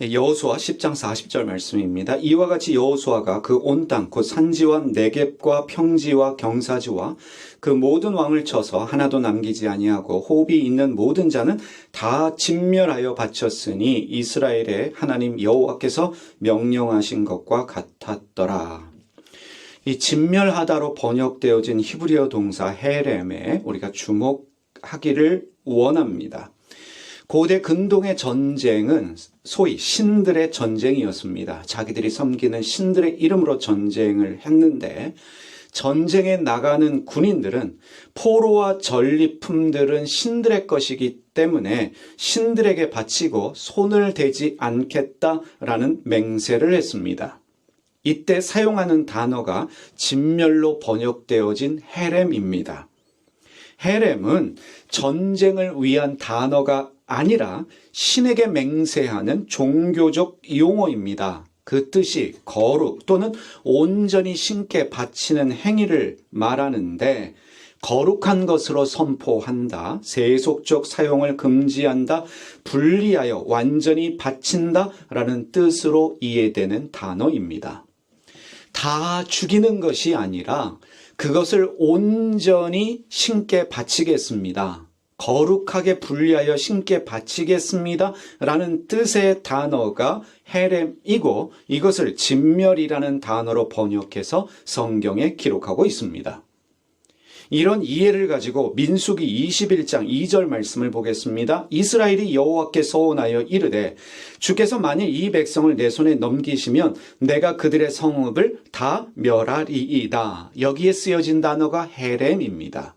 여호수아 10장 40절 말씀입니다. 이와 같이 여호수아가 그 온 땅 곧 산지와 네겝과 평지와 경사지와 그 모든 왕을 쳐서 하나도 남기지 아니하고 호흡이 있는 모든 자는 다 진멸하여 바쳤으니 이스라엘의 하나님 여호와께서 명령하신 것과 같았더라. 이 진멸하다로 번역되어진 히브리어 동사 헤렘에 우리가 주목하기를 원합니다. 고대 근동의 전쟁은 소위 신들의 전쟁이었습니다. 자기들이 섬기는 신들의 이름으로 전쟁을 했는데 전쟁에 나가는 군인들은 포로와 전리품들은 신들의 것이기 때문에 신들에게 바치고 손을 대지 않겠다라는 맹세를 했습니다. 이때 사용하는 단어가 진멸로 번역되어진 헤렘입니다. 헤렘은 전쟁을 위한 단어가 아니라 신에게 맹세하는 종교적 용어입니다. 그 뜻이 거룩 또는 온전히 신께 바치는 행위를 말하는데 거룩한 것으로 선포한다, 세속적 사용을 금지한다, 분리하여 완전히 바친다 라는 뜻으로 이해되는 단어입니다. 다 죽이는 것이 아니라 그것을 온전히 신께 바치겠습니다. 거룩하게 분리하여 신께 바치겠습니다 라는 뜻의 단어가 헤렘이고 이것을 진멸이라는 단어로 번역해서 성경에 기록하고 있습니다. 이런 이해를 가지고 민수기 21장 2절 말씀을 보겠습니다. 이스라엘이 여호와께 서원하여 이르되 주께서 만일 이 백성을 내 손에 넘기시면 내가 그들의 성읍을 다 멸하리이다. 여기에 쓰여진 단어가 헤렘입니다.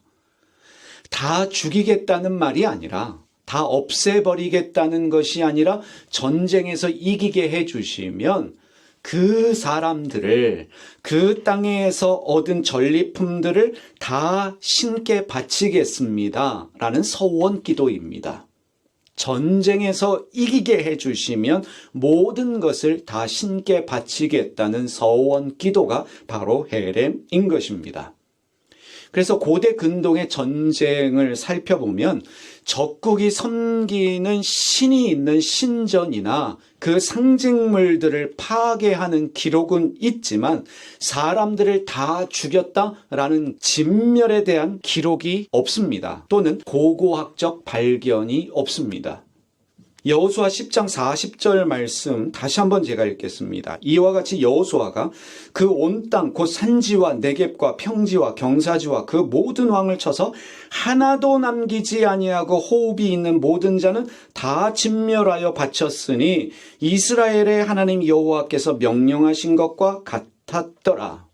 다 죽이겠다는 말이 아니라 다 없애버리겠다는 것이 아니라 전쟁에서 이기게 해주시면 그 사람들을 그 땅에서 얻은 전리품들을 다 신께 바치겠습니다 라는 서원 기도입니다. 전쟁에서 이기게 해주시면 모든 것을 다 신께 바치겠다는 서원 기도가 바로 헤렘인 것입니다. 그래서 고대 근동의 전쟁을 살펴보면 적국이 섬기는 신이 있는 신전이나 그 상징물들을 파괴하는 기록은 있지만 사람들을 다 죽였다라는 진멸에 대한 기록이 없습니다. 또는 고고학적 발견이 없습니다. 여호수아 10장 40절 말씀 다시 한번 제가 읽겠습니다. 이와 같이 여호수아가 그 온 땅 곧 산지와 네겝과 평지와 경사지와 그 모든 왕을 쳐서 하나도 남기지 아니하고 호흡이 있는 모든 자는 다 진멸하여 바쳤으니 이스라엘의 하나님 여호와께서 명령하신 것과 같았더라.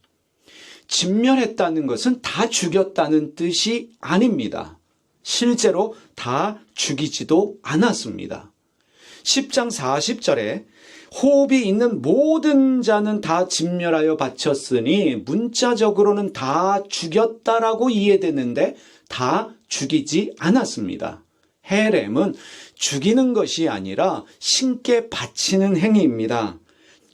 진멸했다는 것은 다 죽였다는 뜻이 아닙니다. 실제로 다 죽이지도 않았습니다. 10장 40절에 호흡이 있는 모든 자는 다 진멸하여 바쳤으니 문자적으로는 다 죽였다라고 이해되는데 다 죽이지 않았습니다. 헤렘은 죽이는 것이 아니라 신께 바치는 행위입니다.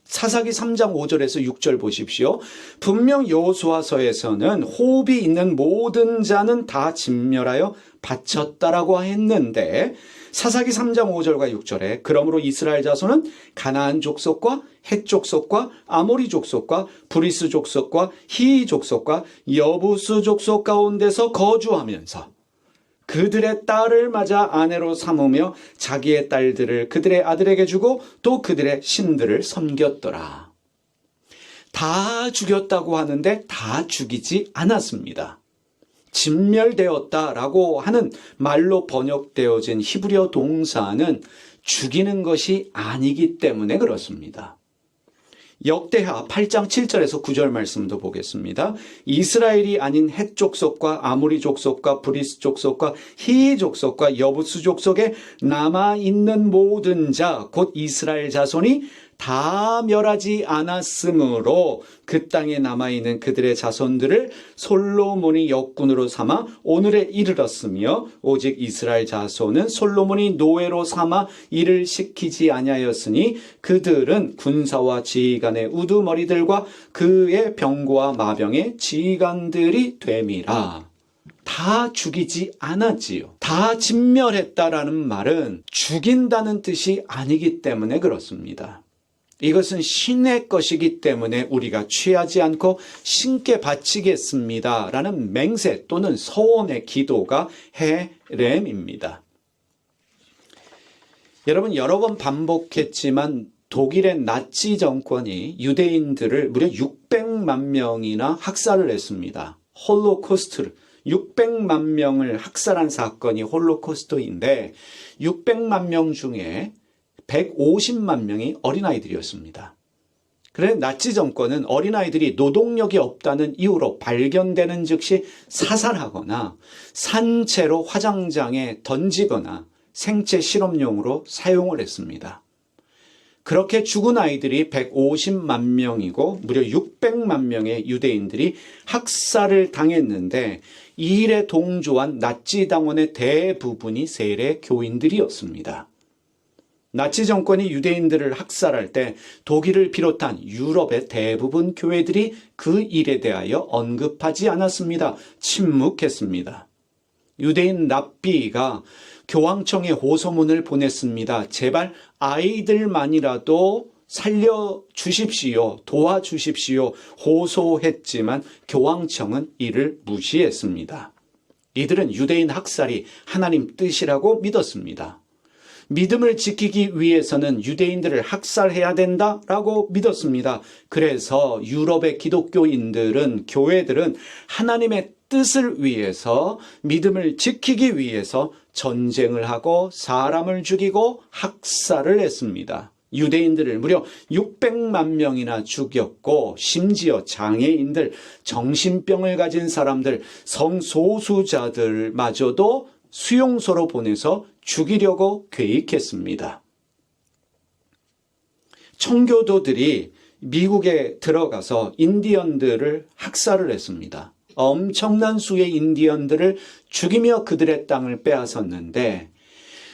사사기 3장 5절에서 6절 보십시오. 분명 여호수아서에서는 호흡이 있는 모든 자는 다 진멸하여 바쳤다라고 했는데 사사기 3장 5절과 6절에 그러므로 이스라엘 자손은 가나안 족속과 헷 족속과 아모리 족속과 브리스 족속과 히이 족속과 여부스 족속 가운데서 거주하면서 그들의 딸을 맞아 아내로 삼으며 자기의 딸들을 그들의 아들에게 주고 또 그들의 신들을 섬겼더라. 다 죽였다고 하는데 다 죽이지 않았습니다. 진멸되었다라고 하는 말로 번역되어진 히브리어 동사는 죽이는 것이 아니기 때문에 그렇습니다. 역대하 8장 7절에서 9절 말씀도 보겠습니다. 이스라엘이 아닌 헷 족속과 아모리 족속과 브리스 족속과 히이 족속과 여부스 족속에 남아있는 모든 자 곧 이스라엘 자손이 다 멸하지 않았으므로 그 땅에 남아있는 그들의 자손들을 솔로몬이 역군으로 삼아 오늘에 이르렀으며 오직 이스라엘 자손은 솔로몬이 노예로 삼아 일을 시키지 아니하였으니 그들은 군사와 지휘관의 우두머리들과 그의 병거와 마병의 지휘관들이 됨이라. 다 죽이지 않았지요. 다 진멸했다라는 말은 죽인다는 뜻이 아니기 때문에 그렇습니다. 이것은 신의 것이기 때문에 우리가 취하지 않고 신께 바치겠습니다 라는 맹세 또는 서원의 기도가 헤렘입니다. 여러분, 여러 번 반복했지만 독일의 나치 정권이 유대인들을 무려 600만 명이나 학살을 했습니다. 홀로코스트를 600만 명을 학살한 사건이 홀로코스트인데 600만 명 중에 150만 명이 어린아이들이었습니다. 그래 나치 정권은 어린아이들이 노동력이 없다는 이유로 발견되는 즉시 사살하거나 산채로 화장장에 던지거나 생체 실험용으로 사용을 했습니다. 그렇게 죽은 아이들이 150만 명이고 무려 600만 명의 유대인들이 학살을 당했는데 이 일에 동조한 나치 당원의 대부분이 세례 교인들이었습니다. 나치 정권이 유대인들을 학살할 때 독일을 비롯한 유럽의 대부분 교회들이 그 일에 대하여 언급하지 않았습니다. 침묵했습니다. 유대인 랍비가 교황청에 호소문을 보냈습니다. 제발 아이들만이라도 살려주십시오. 도와주십시오. 호소했지만 교황청은 이를 무시했습니다. 이들은 유대인 학살이 하나님 뜻이라고 믿었습니다. 믿음을 지키기 위해서는 유대인들을 학살해야 된다라고 믿었습니다. 그래서 유럽의 기독교인들은, 교회들은 하나님의 뜻을 위해서, 믿음을 지키기 위해서 전쟁을 하고 사람을 죽이고 학살을 했습니다. 유대인들을 무려 600만 명이나 죽였고 심지어 장애인들, 정신병을 가진 사람들, 성소수자들마저도 수용소로 보내서 죽이려고 계획했습니다. 청교도들이 미국에 들어가서 인디언들을 학살을 했습니다. 엄청난 수의 인디언들을 죽이며 그들의 땅을 빼앗았는데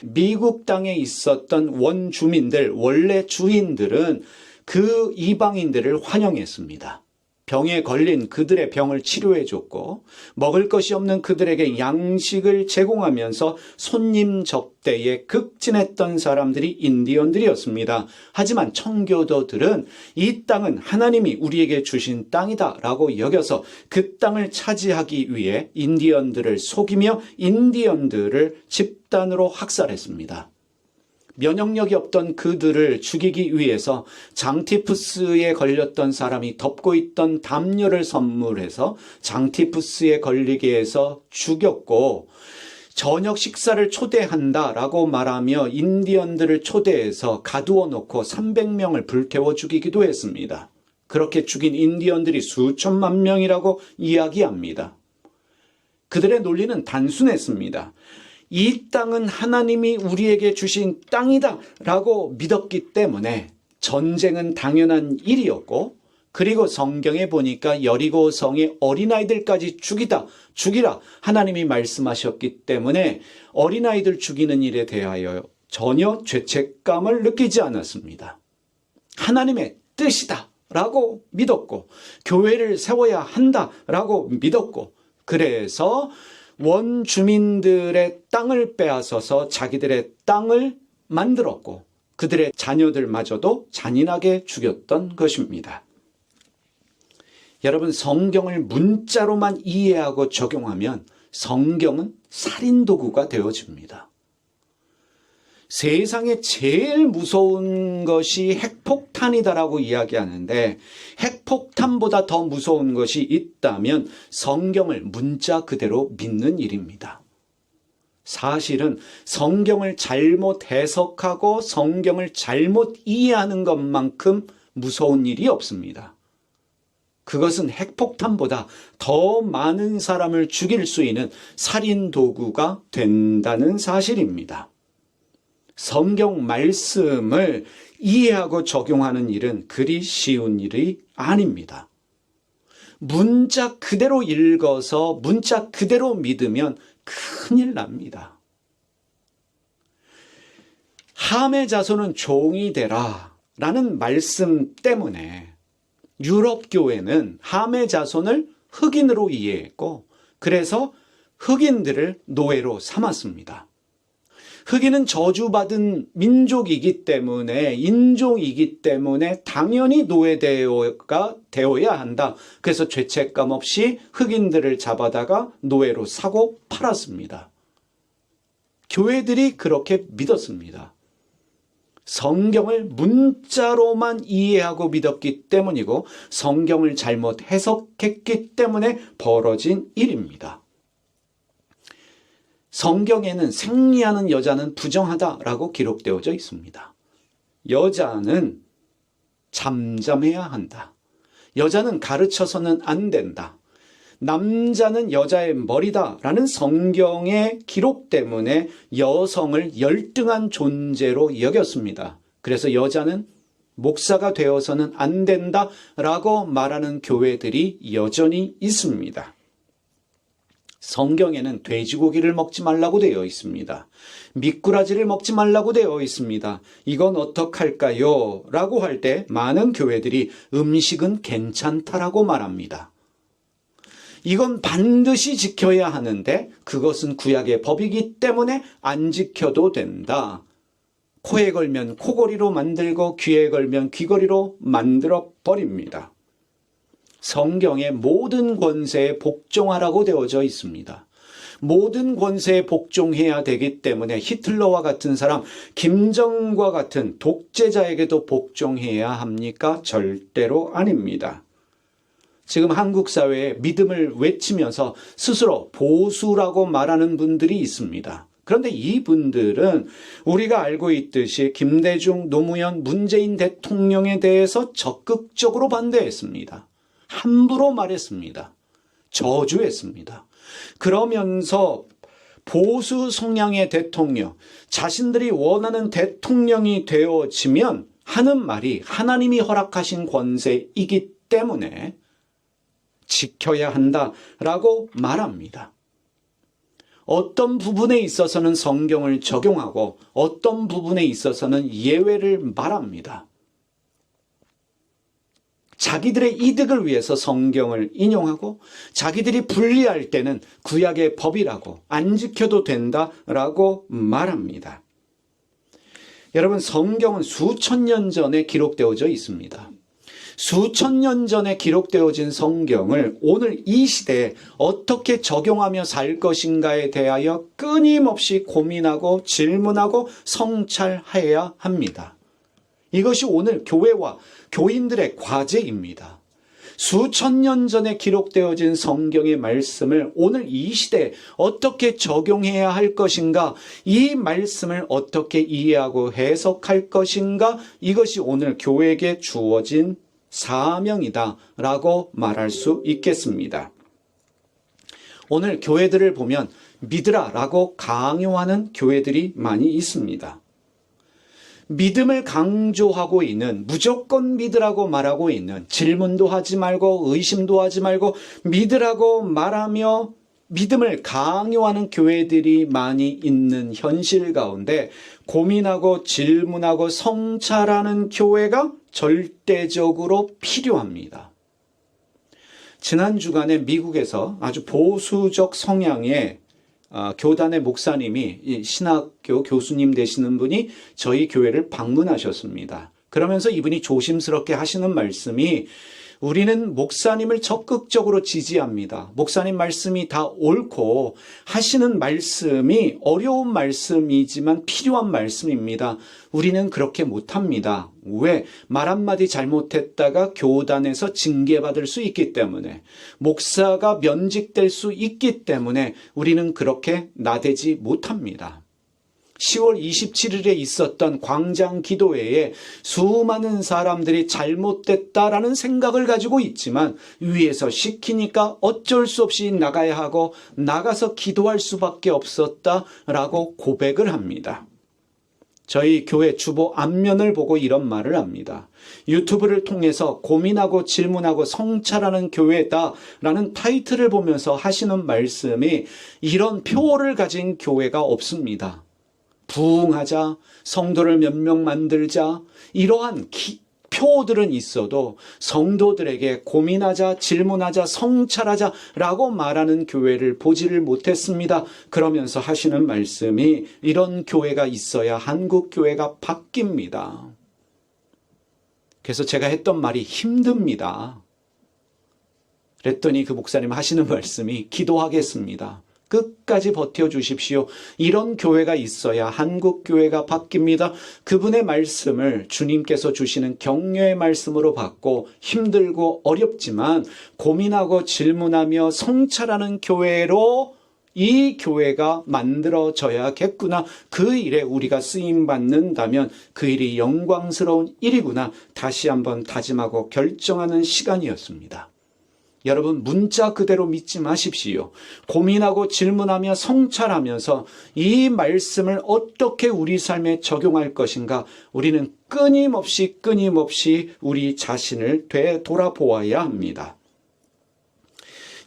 미국 땅에 있었던 원주민들, 원래 주인들은 그 이방인들을 환영했습니다. 병에 걸린 그들의 병을 치료해줬고 먹을 것이 없는 그들에게 양식을 제공하면서 손님 접대에 극진했던 사람들이 인디언들이었습니다. 하지만 청교도들은 이 땅은 하나님이 우리에게 주신 땅이다 라고 여겨서 그 땅을 차지하기 위해 인디언들을 속이며 인디언들을 집단으로 학살했습니다. 면역력이 없던 그들을 죽이기 위해서 장티푸스에 걸렸던 사람이 덮고 있던 담요를 선물해서 장티푸스에 걸리게 해서 죽였고, 저녁 식사를 초대한다라고 말하며 인디언들을 초대해서 가두어 놓고 300명을 불태워 죽이기도 했습니다. 그렇게 죽인 인디언들이 수천만 명이라고 이야기합니다. 그들의 논리는 단순했습니다. 이 땅은 하나님이 우리에게 주신 땅이다 라고 믿었기 때문에 전쟁은 당연한 일이었고, 그리고 성경에 보니까 여리고 성의 어린아이들까지 죽이라 하나님이 말씀하셨기 때문에 어린아이들 죽이는 일에 대하여 전혀 죄책감을 느끼지 않았습니다. 하나님의 뜻이다 라고 믿었고, 교회를 세워야 한다 라고 믿었고, 그래서 원주민들의 땅을 빼앗아서 자기들의 땅을 만들었고 그들의 자녀들마저도 잔인하게 죽였던 것입니다. 여러분, 성경을 문자로만 이해하고 적용하면 성경은 살인도구가 되어집니다. 세상에 제일 무서운 것이 핵폭탄이다라고 이야기하는데 핵폭탄보다 더 무서운 것이 있다면 성경을 문자 그대로 믿는 일입니다. 사실은 성경을 잘못 해석하고 성경을 잘못 이해하는 것만큼 무서운 일이 없습니다. 그것은 핵폭탄보다 더 많은 사람을 죽일 수 있는 살인도구가 된다는 사실입니다. 성경 말씀을 이해하고 적용하는 일은 그리 쉬운 일이 아닙니다. 문자 그대로 읽어서 문자 그대로 믿으면 큰일 납니다. 함의 자손은 종이 되라 라는 말씀 때문에 유럽 교회는 함의 자손을 흑인으로 이해했고, 그래서 흑인들을 노예로 삼았습니다. 흑인은 저주받은 민족이기 때문에, 인종이기 때문에 당연히 노예가 되어야 한다. 그래서 죄책감 없이 흑인들을 잡아다가 노예로 사고 팔았습니다. 교회들이 그렇게 믿었습니다. 성경을 문자로만 이해하고 믿었기 때문이고 성경을 잘못 해석했기 때문에 벌어진 일입니다. 성경에는 생리하는 여자는 부정하다라고 기록되어져 있습니다. 여자는 잠잠해야 한다. 여자는 가르쳐서는 안 된다. 남자는 여자의 머리다라는 성경의 기록 때문에 여성을 열등한 존재로 여겼습니다. 그래서 여자는 목사가 되어서는 안 된다라고 말하는 교회들이 여전히 있습니다. 성경에는 돼지고기를 먹지 말라고 되어 있습니다. 미꾸라지를 먹지 말라고 되어 있습니다. 이건 어떡할까요? 라고 할 때 많은 교회들이 음식은 괜찮다라고 말합니다. 이건 반드시 지켜야 하는데 그것은 구약의 법이기 때문에 안 지켜도 된다. 코에 걸면 코걸이로 만들고 귀에 걸면 귀걸이로 만들어 버립니다. 성경의 모든 권세에 복종하라고 되어져 있습니다. 모든 권세에 복종해야 되기 때문에 히틀러와 같은 사람, 김정과 같은 독재자에게도 복종해야 합니까? 절대로 아닙니다. 지금 한국 사회에 믿음을 외치면서 스스로 보수라고 말하는 분들이 있습니다. 그런데 이분들은 우리가 알고 있듯이 김대중, 노무현, 문재인 대통령에 대해서 적극적으로 반대했습니다. 함부로 말했습니다. 저주했습니다. 그러면서 보수 성향의 대통령, 자신들이 원하는 대통령이 되어지면 하는 말이 하나님이 허락하신 권세이기 때문에 지켜야 한다라고 말합니다. 어떤 부분에 있어서는 성경을 적용하고 어떤 부분에 있어서는 예외를 말합니다. 자기들의 이득을 위해서 성경을 인용하고 자기들이 불리할 때는 구약의 법이라고 안 지켜도 된다라고 말합니다. 여러분, 성경은 수천 년 전에 기록되어져 있습니다. 수천 년 전에 기록되어진 성경을 오늘 이 시대에 어떻게 적용하며 살 것인가에 대하여 끊임없이 고민하고 질문하고 성찰해야 합니다. 이것이 오늘 교회와 교인들의 과제입니다. 수천 년 전에 기록되어진 성경의 말씀을 오늘 이 시대에 어떻게 적용해야 할 것인가, 이 말씀을 어떻게 이해하고 해석할 것인가, 이것이 오늘 교회에게 주어진 사명이다라고 말할 수 있겠습니다. 오늘 교회들을 보면 믿으라라고 강요하는 교회들이 많이 있습니다. 믿음을 강조하고 있는, 무조건 믿으라고 말하고 있는, 질문도 하지 말고 의심도 하지 말고 믿으라고 말하며 믿음을 강요하는 교회들이 많이 있는 현실 가운데 고민하고 질문하고 성찰하는 교회가 절대적으로 필요합니다. 지난 주간에 미국에서 아주 보수적 성향의 교단의 목사님이, 신학교 교수님 되시는 분이 저희 교회를 방문하셨습니다. 그러면서 이분이 조심스럽게 하시는 말씀이, 우리는 목사님을 적극적으로 지지합니다. 목사님 말씀이 다 옳고 하시는 말씀이 어려운 말씀이지만 필요한 말씀입니다. 우리는 그렇게 못합니다. 왜? 말 한마디 잘못했다가 교단에서 징계받을 수 있기 때문에, 목사가 면직될 수 있기 때문에 우리는 그렇게 나대지 못합니다. 10월 27일에 있었던 광장 기도회에 수많은 사람들이 잘못됐다라는 생각을 가지고 있지만 위에서 시키니까 어쩔 수 없이 나가야 하고 나가서 기도할 수밖에 없었다라고 고백을 합니다. 저희 교회 주보 앞면을 보고 이런 말을 합니다. 유튜브를 통해서 고민하고 질문하고 성찰하는 교회다라는 타이틀을 보면서 하시는 말씀이, 이런 표어를 가진 교회가 없습니다. 부흥하자, 성도를 몇 명 만들자, 이러한 표들은 있어도 성도들에게 고민하자, 질문하자, 성찰하자라고 말하는 교회를 보지를 못했습니다. 그러면서 하시는 말씀이 이런 교회가 있어야 한국 교회가 바뀝니다. 그래서 제가 했던 말이 힘듭니다. 그랬더니 그 목사님 하시는 말씀이 기도하겠습니다. 끝까지 버텨주십시오. 이런 교회가 있어야 한국 교회가 바뀝니다. 그분의 말씀을 주님께서 주시는 격려의 말씀으로 받고 힘들고 어렵지만 고민하고 질문하며 성찰하는 교회로 이 교회가 만들어져야겠구나. 그 일에 우리가 쓰임받는다면 그 일이 영광스러운 일이구나. 다시 한번 다짐하고 결정하는 시간이었습니다. 여러분, 문자 그대로 믿지 마십시오. 고민하고 질문하며 성찰하면서 이 말씀을 어떻게 우리 삶에 적용할 것인가, 우리는 끊임없이 우리 자신을 되돌아보아야 합니다.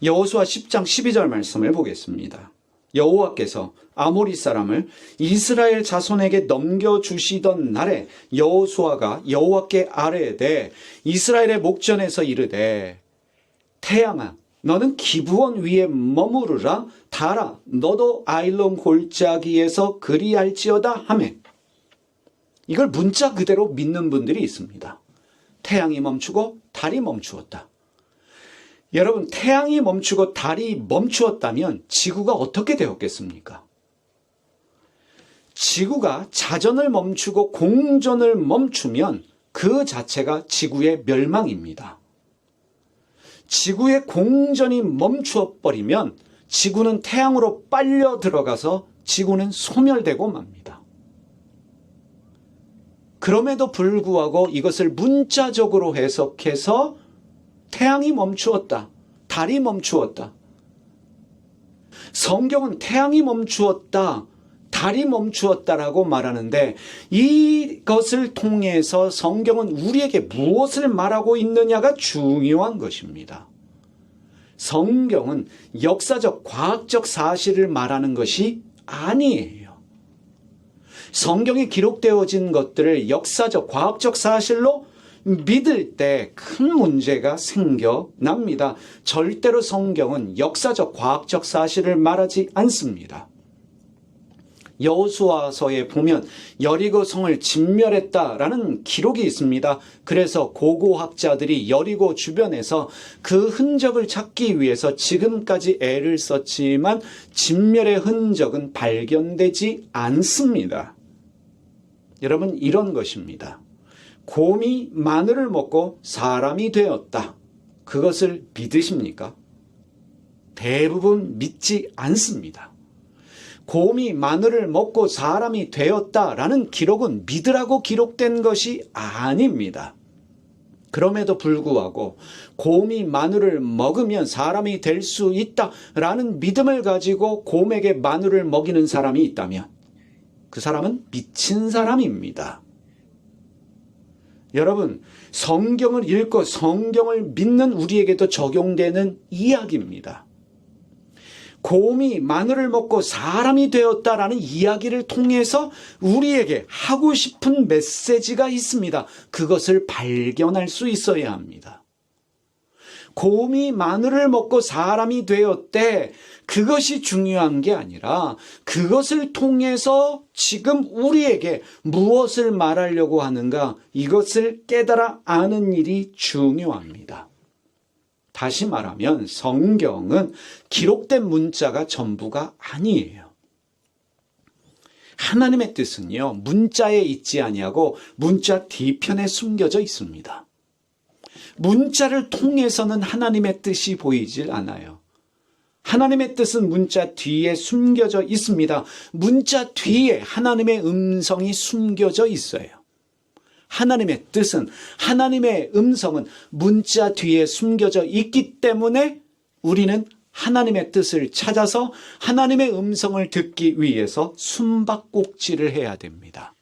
여호수아 10장 12절 말씀을 보겠습니다. 여호와께서 아모리 사람을 이스라엘 자손에게 넘겨주시던 날에 여호수아가 여호와께 아뢰되 이스라엘의 목전에서 이르되 태양아, 너는 기브온 위에 머무르라. 달아, 너도 아일론 골짜기에서 그리할지어다 하매. 이걸 문자 그대로 믿는 분들이 있습니다. 태양이 멈추고 달이 멈추었다. 여러분, 태양이 멈추고 달이 멈추었다면 지구가 어떻게 되었겠습니까? 지구가 자전을 멈추고 공전을 멈추면 그 자체가 지구의 멸망입니다. 지구의 공전이 멈추어버리면 지구는 태양으로 빨려 들어가서 지구는 소멸되고 맙니다. 그럼에도 불구하고 이것을 문자적으로 해석해서 태양이 멈추었다, 달이 멈추었다. 성경은 태양이 멈추었다, 달이 멈추었다라고 말하는데 이것을 통해서 성경은 우리에게 무엇을 말하고 있느냐가 중요한 것입니다. 성경은 역사적, 과학적 사실을 말하는 것이 아니에요. 성경에 기록되어진 것들을 역사적, 과학적 사실로 믿을 때 큰 문제가 생겨납니다. 절대로 성경은 역사적, 과학적 사실을 말하지 않습니다. 여호수아서에 보면 여리고 성을 진멸했다라는 기록이 있습니다. 그래서 고고학자들이 여리고 주변에서 그 흔적을 찾기 위해서 지금까지 애를 썼지만 진멸의 흔적은 발견되지 않습니다. 여러분, 이런 것입니다. 곰이 마늘을 먹고 사람이 되었다. 그것을 믿으십니까? 대부분 믿지 않습니다. 곰이 마늘을 먹고 사람이 되었다라는 기록은 믿으라고 기록된 것이 아닙니다. 그럼에도 불구하고 곰이 마늘을 먹으면 사람이 될 수 있다라는 믿음을 가지고 곰에게 마늘을 먹이는 사람이 있다면 그 사람은 미친 사람입니다. 여러분, 성경을 읽고 성경을 믿는 우리에게도 적용되는 이야기입니다. 곰이 마늘을 먹고 사람이 되었다라는 이야기를 통해서 우리에게 하고 싶은 메시지가 있습니다. 그것을 발견할 수 있어야 합니다. 곰이 마늘을 먹고 사람이 되었대. 그것이 중요한 게 아니라 그것을 통해서 지금 우리에게 무엇을 말하려고 하는가, 이것을 깨달아 아는 일이 중요합니다. 다시 말하면 성경은 기록된 문자가 전부가 아니에요. 하나님의 뜻은요, 문자에 있지 아니하고 문자 뒤편에 숨겨져 있습니다. 문자를 통해서는 하나님의 뜻이 보이질 않아요. 하나님의 뜻은 문자 뒤에 숨겨져 있습니다. 문자 뒤에 하나님의 음성이 숨겨져 있어요. 하나님의 뜻은, 하나님의 음성은 문자 뒤에 숨겨져 있기 때문에 우리는 하나님의 뜻을 찾아서 하나님의 음성을 듣기 위해서 숨바꼭질을 해야 됩니다.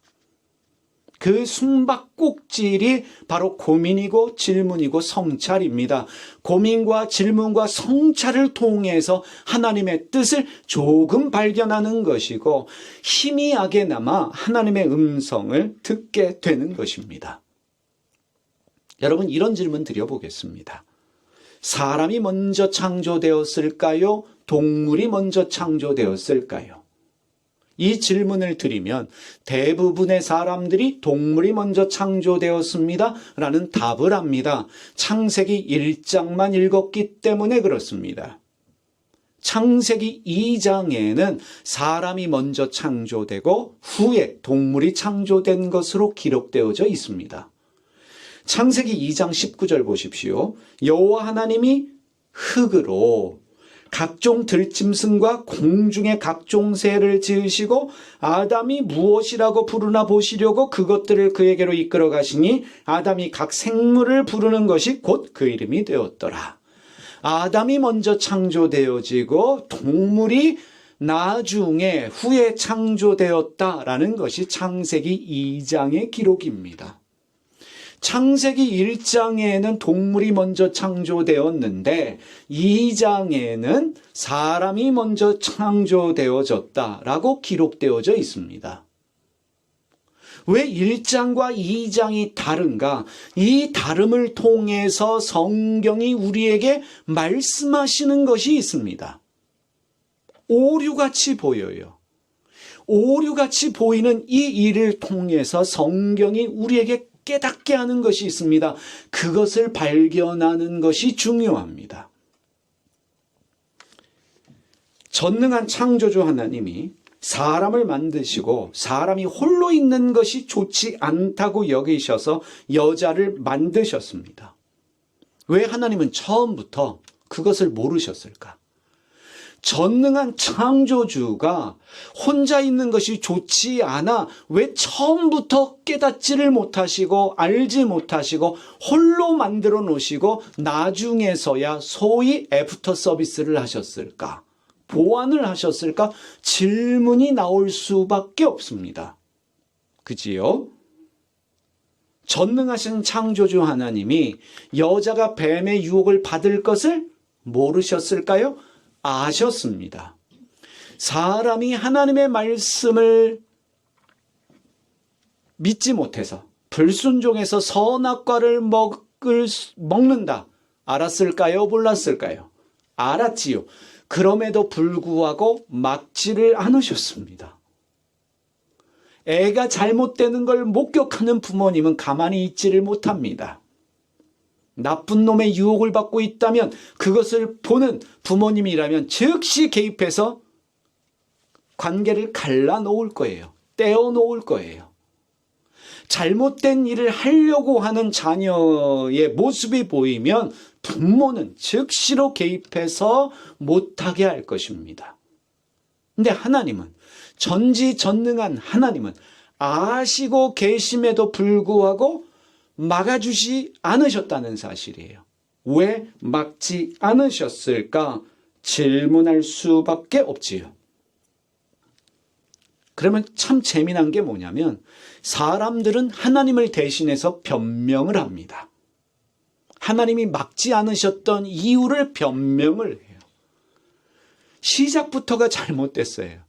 그 숨바꼭질이 바로 고민이고 질문이고 성찰입니다. 고민과 질문과 성찰을 통해서 하나님의 뜻을 조금 발견하는 것이고 희미하게나마 하나님의 음성을 듣게 되는 것입니다. 여러분, 이런 질문 드려보겠습니다. 사람이 먼저 창조되었을까요? 동물이 먼저 창조되었을까요? 이 질문을 드리면 대부분의 사람들이 동물이 먼저 창조되었습니다 라는 답을 합니다. 창세기 1장만 읽었기 때문에 그렇습니다. 창세기 2장에는 사람이 먼저 창조되고 후에 동물이 창조된 것으로 기록되어져 있습니다. 창세기 2장 19절 보십시오. 여호와 하나님이 흙으로 각종 들짐승과 공중의 각종 새를 지으시고 아담이 무엇이라고 부르나 보시려고 그것들을 그에게로 이끌어 가시니 아담이 각 생물을 부르는 것이 곧 그 이름이 되었더라. 아담이 먼저 창조되어지고 동물이 나중에 후에 창조되었다라는 것이 창세기 2장의 기록입니다. 창세기 1장에는 동물이 먼저 창조되었는데 2장에는 사람이 먼저 창조되어졌다라고 기록되어져 있습니다. 왜 1장과 2장이 다른가? 이 다름을 통해서 성경이 우리에게 말씀하시는 것이 있습니다. 오류같이 보여요. 오류같이 보이는 이 일을 통해서 성경이 우리에게 깨닫게 하는 것이 있습니다. 그것을 발견하는 것이 중요합니다. 전능한 창조주 하나님이 사람을 만드시고 사람이 홀로 있는 것이 좋지 않다고 여기셔서 여자를 만드셨습니다. 왜 하나님은 처음부터 그것을 모르셨을까? 전능한 창조주가 혼자 있는 것이 좋지 않아 왜 처음부터 깨닫지를 못하시고 알지 못하시고 홀로 만들어 놓으시고 나중에서야 소위 애프터 서비스를 하셨을까? 보완을 하셨을까? 질문이 나올 수밖에 없습니다. 그지요? 전능하신 창조주 하나님이 여자가 뱀의 유혹을 받을 것을 모르셨을까요? 아셨습니다. 사람이 하나님의 말씀을 믿지 못해서 불순종해서 선악과를 먹는다. 알았을까요? 몰랐을까요? 알았지요. 그럼에도 불구하고 막지를 않으셨습니다. 애가 잘못되는 걸 목격하는 부모님은 가만히 있지를 못합니다. 나쁜 놈의 유혹을 받고 있다면 그것을 보는 부모님이라면 즉시 개입해서 관계를 갈라놓을 거예요. 떼어놓을 거예요. 잘못된 일을 하려고 하는 자녀의 모습이 보이면 부모는 즉시로 개입해서 못하게 할 것입니다. 근데 하나님은, 전지전능한 하나님은 아시고 계심에도 불구하고 막아주지 않으셨다는 사실이에요. 왜 막지 않으셨을까? 질문할 수밖에 없지요. 그러면 참 재미난 게 뭐냐면 사람들은 하나님을 대신해서 변명을 합니다. 하나님이 막지 않으셨던 이유를 변명을 해요. 시작부터가 잘못됐어요.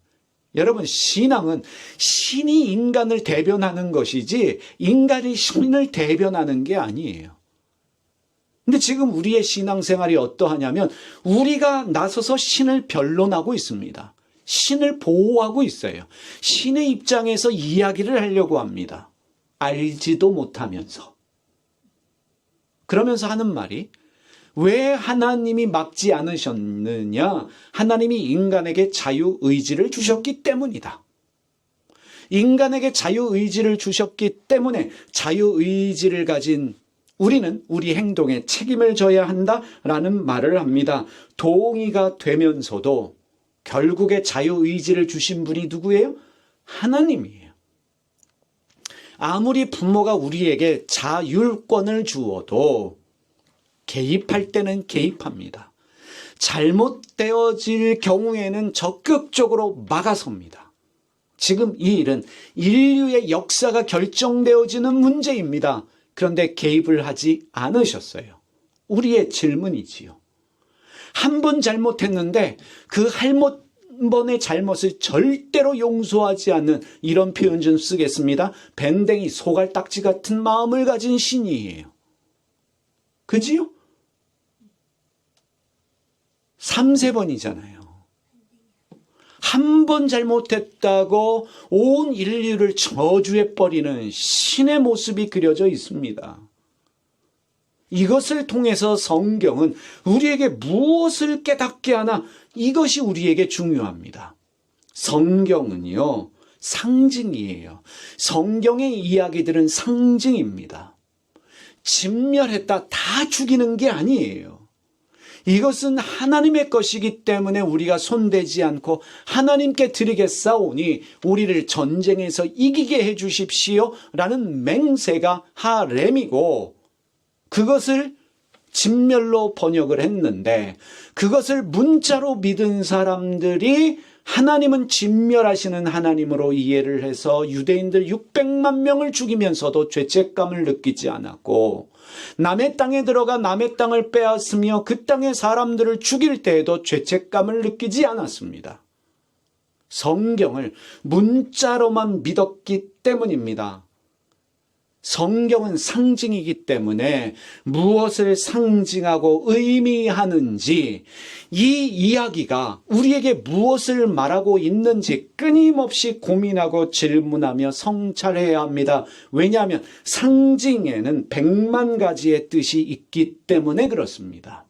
여러분, 신앙은 신이 인간을 대변하는 것이지 인간이 신을 대변하는 게 아니에요. 근데 지금 우리의 신앙생활이 어떠하냐면 우리가 나서서 신을 변론하고 있습니다. 신을 보호하고 있어요. 신의 입장에서 이야기를 하려고 합니다. 알지도 못하면서. 그러면서 하는 말이 왜 하나님이 막지 않으셨느냐? 하나님이 인간에게 자유의지를 주셨기 때문이다. 인간에게 자유의지를 주셨기 때문에 자유의지를 가진 우리는 우리 행동에 책임을 져야 한다라는 말을 합니다. 동의가 되면서도 결국에 자유의지를 주신 분이 누구예요? 하나님이에요. 아무리 부모가 우리에게 자율권을 주어도 개입할 때는 개입합니다. 잘못되어질 경우에는 적극적으로 막아섭니다. 지금 이 일은 인류의 역사가 결정되어지는 문제입니다. 그런데 개입을 하지 않으셨어요. 우리의 질문이지요. 한 번 잘못했는데 그 한 번의 잘못을 절대로 용서하지 않는 이런 표현 좀 쓰겠습니다. 밴댕이 소갈딱지 같은 마음을 가진 신이에요. 그지요? 3, 4번이잖아요. 한 번 잘못했다고 온 인류를 저주해 버리는 신의 모습이 그려져 있습니다. 이것을 통해서 성경은 우리에게 무엇을 깨닫게 하나, 이것이 우리에게 중요합니다. 성경은요, 상징이에요. 성경의 이야기들은 상징입니다. 진멸했다, 다 죽이는 게 아니에요. 이것은 하나님의 것이기 때문에 우리가 손대지 않고 하나님께 드리겠사오니 우리를 전쟁에서 이기게 해 주십시오 라는 맹세가 하렘이고, 그것을 진멸로 번역을 했는데, 그것을 문자로 믿은 사람들이 하나님은 진멸하시는 하나님으로 이해를 해서 유대인들 600만 명을 죽이면서도 죄책감을 느끼지 않았고, 남의 땅에 들어가 남의 땅을 빼앗으며 그 땅의 사람들을 죽일 때에도 죄책감을 느끼지 않았습니다. 성경을 문자로만 믿었기 때문입니다. 성경은 상징이기 때문에 무엇을 상징하고 의미하는지, 이 이야기가 우리에게 무엇을 말하고 있는지 끊임없이 고민하고 질문하며 성찰해야 합니다. 왜냐하면 상징에는 100만 가지의 뜻이 있기 때문에 그렇습니다.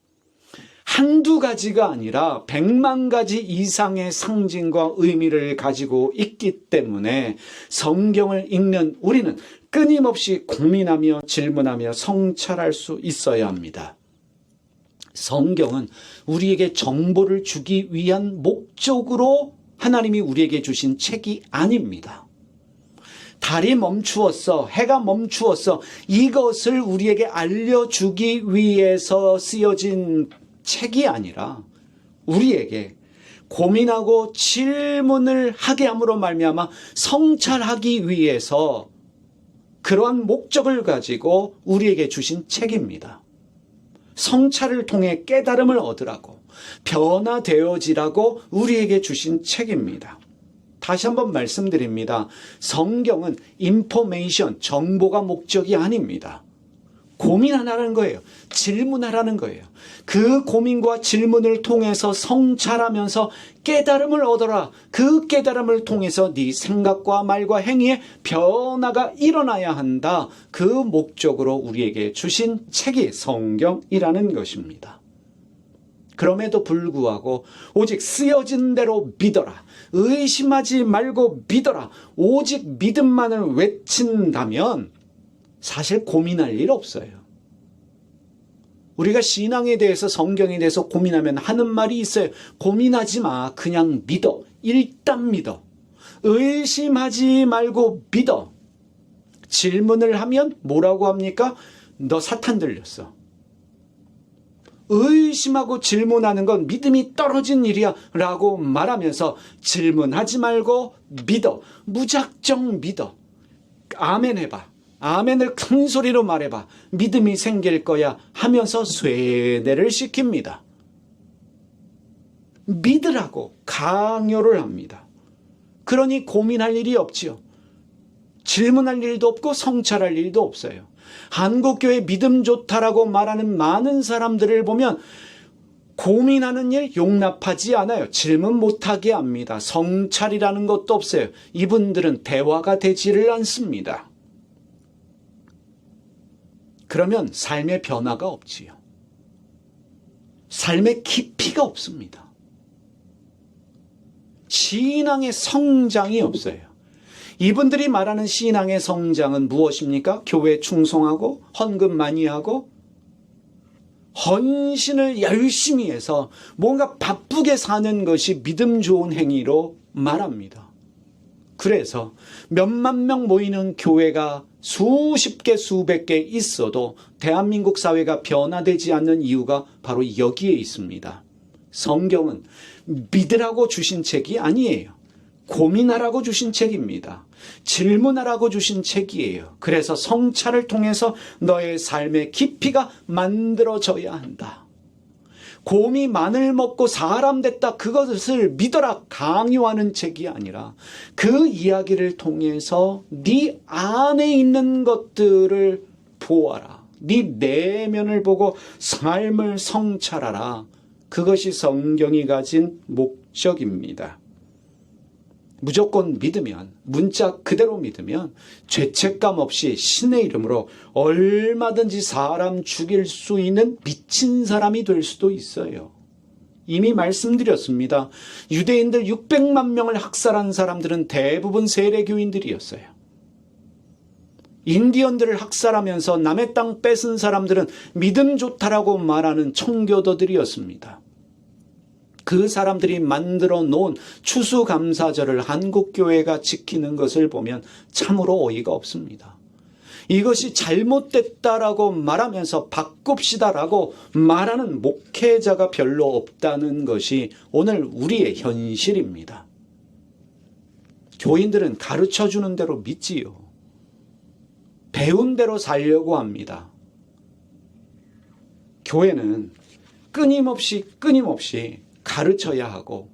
한두 가지가 아니라 100만 가지 이상의 상징과 의미를 가지고 있기 때문에 성경을 읽는 우리는 끊임없이 고민하며 질문하며 성찰할 수 있어야 합니다. 성경은 우리에게 정보를 주기 위한 목적으로 하나님이 우리에게 주신 책이 아닙니다. 달이 멈추었어, 해가 멈추었어, 이것을 우리에게 알려주기 위해서 쓰여진 책이 아니라 우리에게 고민하고 질문을 하게 함으로 말미암아 성찰하기 위해서 그러한 목적을 가지고 우리에게 주신 책입니다. 성찰을 통해 깨달음을 얻으라고, 변화되어지라고 우리에게 주신 책입니다. 다시 한번 말씀드립니다. 성경은 인포메이션, 정보가 목적이 아닙니다. 고민하라는 거예요. 질문하라는 거예요. 그 고민과 질문을 통해서 성찰하면서 깨달음을 얻어라. 그 깨달음을 통해서 네 생각과 말과 행위에 변화가 일어나야 한다. 그 목적으로 우리에게 주신 책이 성경이라는 것입니다. 그럼에도 불구하고 오직 쓰여진 대로 믿어라, 의심하지 말고 믿어라, 오직 믿음만을 외친다면 사실 고민할 일 없어요. 우리가 신앙에 대해서, 성경에 대해서 고민하면 하는 말이 있어요. 고민하지 마, 그냥 믿어. 일단 믿어. 의심하지 말고 믿어. 질문을 하면 뭐라고 합니까? 너 사탄 들렸어. 의심하고 질문하는 건 믿음이 떨어진 일이야 라고 말하면서 질문하지 말고 믿어. 무작정 믿어. 아멘 해봐. 아멘을 큰 소리로 말해봐. 믿음이 생길 거야 하면서 쇠뇌를 시킵니다. 믿으라고 강요를 합니다. 그러니 고민할 일이 없지요. 질문할 일도 없고 성찰할 일도 없어요. 한국교회 믿음 좋다라고 말하는 많은 사람들을 보면 고민하는 일 용납하지 않아요. 질문 못하게 합니다. 성찰이라는 것도 없어요. 이분들은 대화가 되지를 않습니다. 그러면 삶의 변화가 없지요. 삶의 깊이가 없습니다. 신앙의 성장이 없어요. 이분들이 말하는 신앙의 성장은 무엇입니까? 교회 충성하고 헌금 많이 하고 헌신을 열심히 해서 뭔가 바쁘게 사는 것이 믿음 좋은 행위로 말합니다. 그래서 몇만 명 모이는 교회가 수십 개, 수백 개 있어도 대한민국 사회가 변화되지 않는 이유가 바로 여기에 있습니다. 성경은 믿으라고 주신 책이 아니에요. 고민하라고 주신 책입니다. 질문하라고 주신 책이에요. 그래서 성찰을 통해서 너의 삶의 깊이가 만들어져야 한다. 곰이 마늘 먹고 사람 됐다, 그것을 믿어라 강요하는 책이 아니라 그 이야기를 통해서 네 안에 있는 것들을 보아라, 네 내면을 보고 삶을 성찰하라. 그것이 성경이 가진 목적입니다. 무조건 믿으면, 문자 그대로 믿으면 죄책감 없이 신의 이름으로 얼마든지 사람 죽일 수 있는 미친 사람이 될 수도 있어요. 이미 말씀드렸습니다. 유대인들 600만 명을 학살한 사람들은 대부분 세례교인들이었어요. 인디언들을 학살하면서 남의 땅 뺏은 사람들은 믿음 좋다라고 말하는 청교도들이었습니다. 그 사람들이 만들어 놓은 추수감사절을 한국교회가 지키는 것을 보면 참으로 어이가 없습니다. 이것이 잘못됐다라고 말하면서 바꿉시다라고 말하는 목회자가 별로 없다는 것이 오늘 우리의 현실입니다. 교인들은 가르쳐주는 대로 믿지요. 배운 대로 살려고 합니다. 교회는 끊임없이 가르쳐야 하고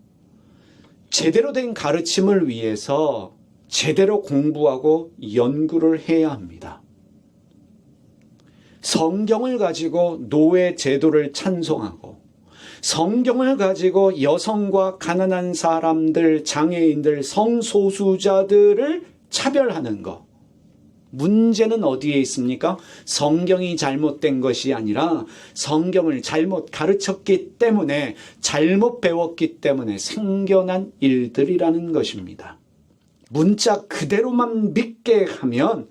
제대로 된 가르침을 위해서 제대로 공부하고 연구를 해야 합니다. 성경을 가지고 노예 제도를 찬송하고 성경을 가지고 여성과 가난한 사람들, 장애인들, 성소수자들을 차별하는 것. 문제는 어디에 있습니까? 성경이 잘못된 것이 아니라 성경을 잘못 가르쳤기 때문에, 잘못 배웠기 때문에 생겨난 일들이라는 것입니다. 문자 그대로만 믿게 하면,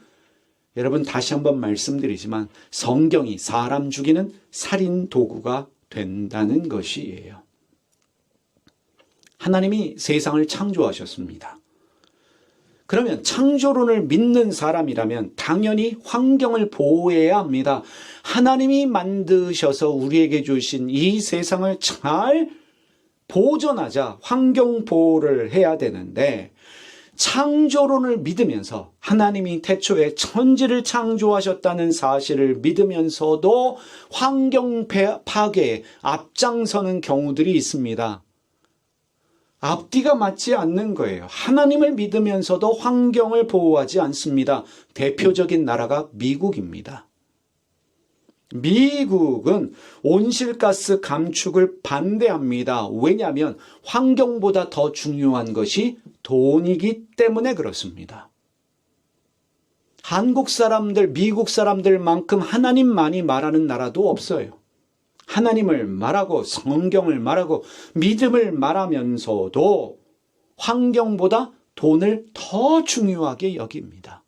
여러분 다시 한번 말씀드리지만 성경이 사람 죽이는 살인 도구가 된다는 것이에요. 하나님이 세상을 창조하셨습니다. 그러면 창조론을 믿는 사람이라면 당연히 환경을 보호해야 합니다. 하나님이 만드셔서 우리에게 주신 이 세상을 잘 보존하자 환경 보호를 해야 되는데, 창조론을 믿으면서 하나님이 태초에 천지를 창조하셨다는 사실을 믿으면서도 환경 파괴에 앞장서는 경우들이 있습니다. 앞뒤가 맞지 않는 거예요. 하나님을 믿으면서도 환경을 보호하지 않습니다. 대표적인 나라가 미국입니다. 미국은 온실가스 감축을 반대합니다. 왜냐하면 환경보다 더 중요한 것이 돈이기 때문에 그렇습니다. 한국 사람들, 미국 사람들만큼 하나님만이 말하는 나라도 없어요. 하나님을 말하고 성경을 말하고 믿음을 말하면서도 환경보다 돈을 더 중요하게 여깁니다.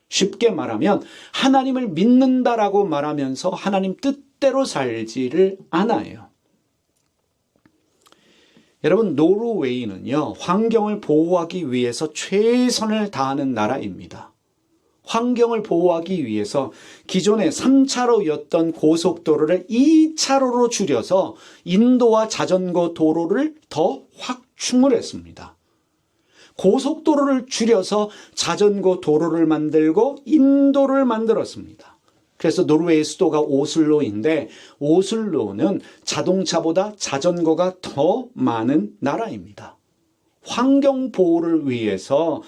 쉽게 말하면 하나님을 믿는다라고 말하면서 하나님 뜻대로 살지를 않아요. 여러분, 노르웨이는요, 환경을 보호하기 위해서 최선을 다하는 나라입니다. 환경을 보호하기 위해서 기존에 3차로였던 고속도로를 2차로로 줄여서 인도와 자전거 도로를 더 확충을 했습니다. 고속도로를 줄여서 자전거 도로를 만들고 인도를 만들었습니다. 그래서 노르웨이 수도가 오슬로인데, 오슬로는 자동차보다 자전거가 더 많은 나라입니다. 환경 보호를 위해서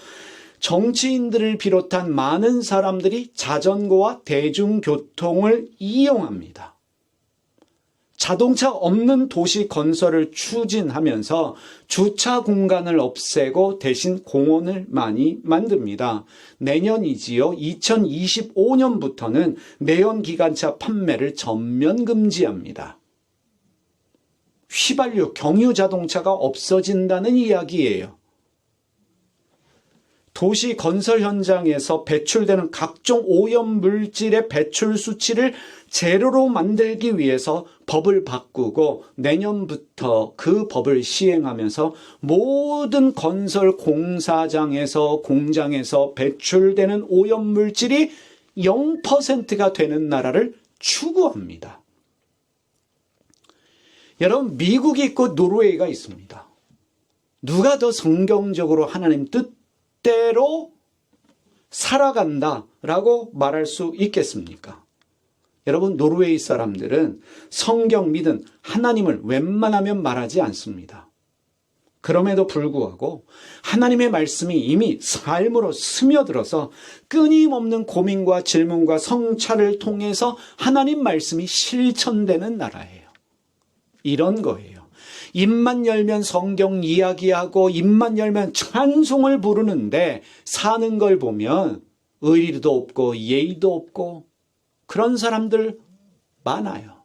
정치인들을 비롯한 많은 사람들이 자전거와 대중교통을 이용합니다. 자동차 없는 도시 건설을 추진하면서 주차 공간을 없애고 대신 공원을 많이 만듭니다. 내년이지요. 2025년부터는 내연기관차 판매를 전면 금지합니다. 휘발유, 경유 자동차가 없어진다는 이야기예요. 도시 건설 현장에서 배출되는 각종 오염 물질의 배출 수치를 제로로 만들기 위해서 법을 바꾸고 내년부터 그 법을 시행하면서 모든 건설 공사장에서 공장에서 배출되는 오염 물질이 0%가 되는 나라를 추구합니다. 여러분, 미국이 있고 노르웨이가 있습니다. 누가 더 성경적으로 하나님 뜻대로 살아간다라고 말할 수 있겠습니까? 여러분, 노르웨이 사람들은 성경 믿은 하나님을 웬만하면 말하지 않습니다. 그럼에도 불구하고 하나님의 말씀이 이미 삶으로 스며들어서 끊임없는 고민과 질문과 성찰을 통해서 하나님 말씀이 실천되는 나라예요. 이런 거예요. 입만 열면 성경 이야기하고 입만 열면 찬송을 부르는데 사는 걸 보면 의리도 없고 예의도 없고 그런 사람들 많아요.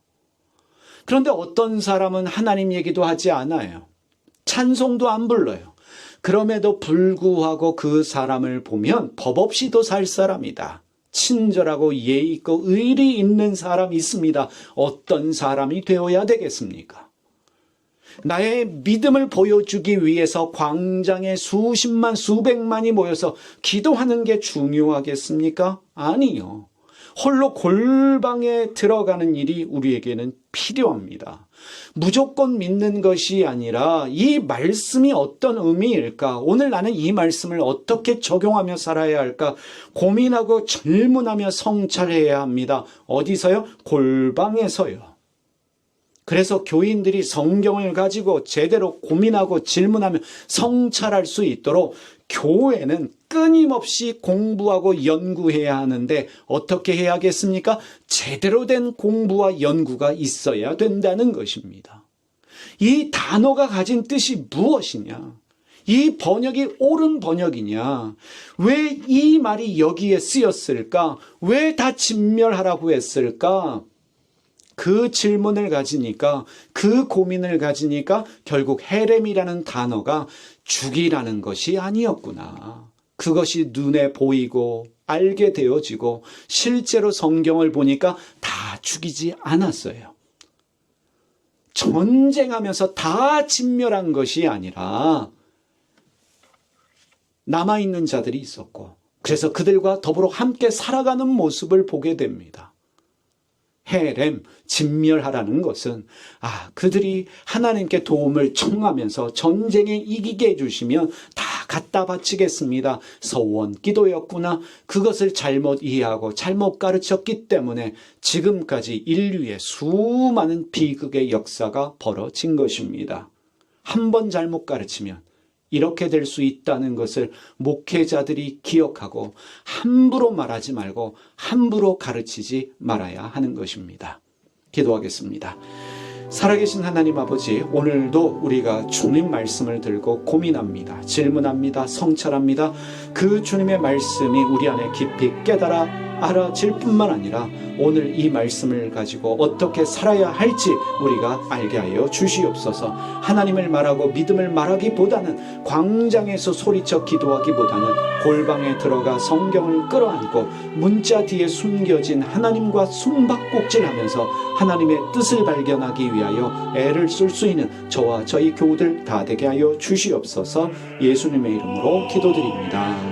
그런데 어떤 사람은 하나님 얘기도 하지 않아요. 찬송도 안 불러요. 그럼에도 불구하고 그 사람을 보면 법 없이도 살 사람이다. 친절하고 예의 있고 의리 있는 사람이 있습니다. 어떤 사람이 되어야 되겠습니까? 나의 믿음을 보여주기 위해서 광장에 수십만 수백만이 모여서 기도하는 게 중요하겠습니까? 아니요. 홀로 골방에 들어가는 일이 우리에게는 필요합니다. 무조건 믿는 것이 아니라 이 말씀이 어떤 의미일까? 오늘 나는 이 말씀을 어떻게 적용하며 살아야 할까? 고민하고 질문하며 성찰해야 합니다. 어디서요? 골방에서요. 그래서 교인들이 성경을 가지고 제대로 고민하고 질문하며 성찰할 수 있도록 교회는 끊임없이 공부하고 연구해야 하는데 어떻게 해야겠습니까? 제대로 된 공부와 연구가 있어야 된다는 것입니다. 이 단어가 가진 뜻이 무엇이냐? 이 번역이 옳은 번역이냐? 왜 이 말이 여기에 쓰였을까? 왜 다 진멸하라고 했을까? 그 질문을 가지니까, 그 고민을 가지니까 결국 헤렘이라는 단어가 죽이라는 것이 아니었구나. 그것이 눈에 보이고 알게 되어지고 실제로 성경을 보니까 다 죽이지 않았어요. 전쟁하면서 다 진멸한 것이 아니라 남아있는 자들이 있었고, 그래서 그들과 더불어 함께 살아가는 모습을 보게 됩니다. 헤렘, 진멸하라는 것은 그들이 하나님께 도움을 청하면서 전쟁에 이기게 해주시면 다 갖다 바치겠습니다. 서원 기도였구나. 그것을 잘못 이해하고 잘못 가르쳤기 때문에 지금까지 인류의 수많은 비극의 역사가 벌어진 것입니다. 한 번 잘못 가르치면 이렇게 될 수 있다는 것을 목회자들이 기억하고 함부로 말하지 말고 함부로 가르치지 말아야 하는 것입니다. 기도하겠습니다. 살아계신 하나님 아버지, 오늘도 우리가 주님 말씀을 들고 고민합니다. 질문합니다. 성찰합니다. 그 주님의 말씀이 우리 안에 깊이 깨달아 알아질 뿐만 아니라 오늘 이 말씀을 가지고 어떻게 살아야 할지 우리가 알게 하여 주시옵소서. 하나님을 말하고 믿음을 말하기보다는 광장에서 소리쳐 기도하기보다는 골방에 들어가 성경을 끌어안고 문자 뒤에 숨겨진 하나님과 숨바꼭질하면서 하나님의 뜻을 발견하기 위하여 애를 쓸 수 있는 저와 저희 교우들 다 되게 하여 주시옵소서. 예수님의 이름으로 기도드립니다.